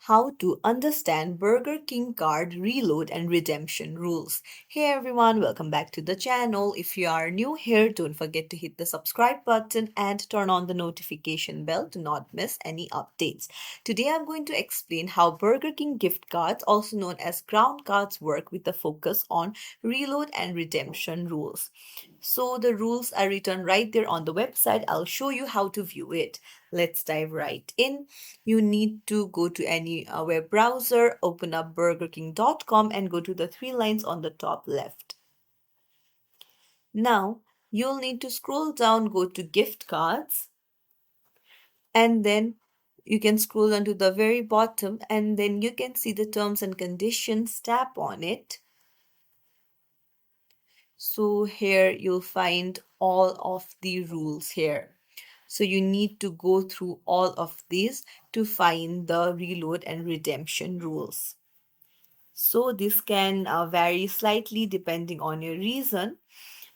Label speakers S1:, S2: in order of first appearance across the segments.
S1: how to understand Burger King card reload and redemption rules. Hey everyone, welcome back to the channel. If you are new here, don't forget to hit the subscribe button and turn on the notification bell to not miss any updates. Today I'm going to explain how Burger King gift cards, also known as ground cards, work with a focus on reload and redemption rules. So the rules are written right there on the website. I'll show you how to view it. Let's dive right in. You need to go to any web browser, open up burgerking.com and go to the three lines on the top left. Now, you'll need to scroll down, go to gift cards, and then you can scroll down to the very bottom and then you can see the terms and conditions. Tap on it. So here you'll find all of the rules here. So you need to go through all of these to find the reload and redemption rules. So this can vary slightly depending on your reason.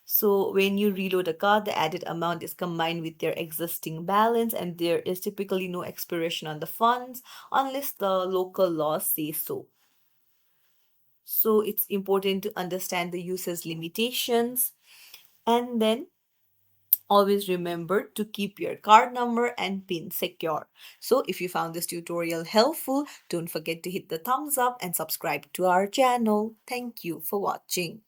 S1: So when you reload a card, the added amount is combined with your existing balance and there is typically no expiration on the funds unless the local laws say so. So it's important to understand the user's limitations and then always remember to keep your card number and PIN secure. So if you found this tutorial helpful, don't forget to hit the thumbs up and subscribe to our channel. Thank you for watching.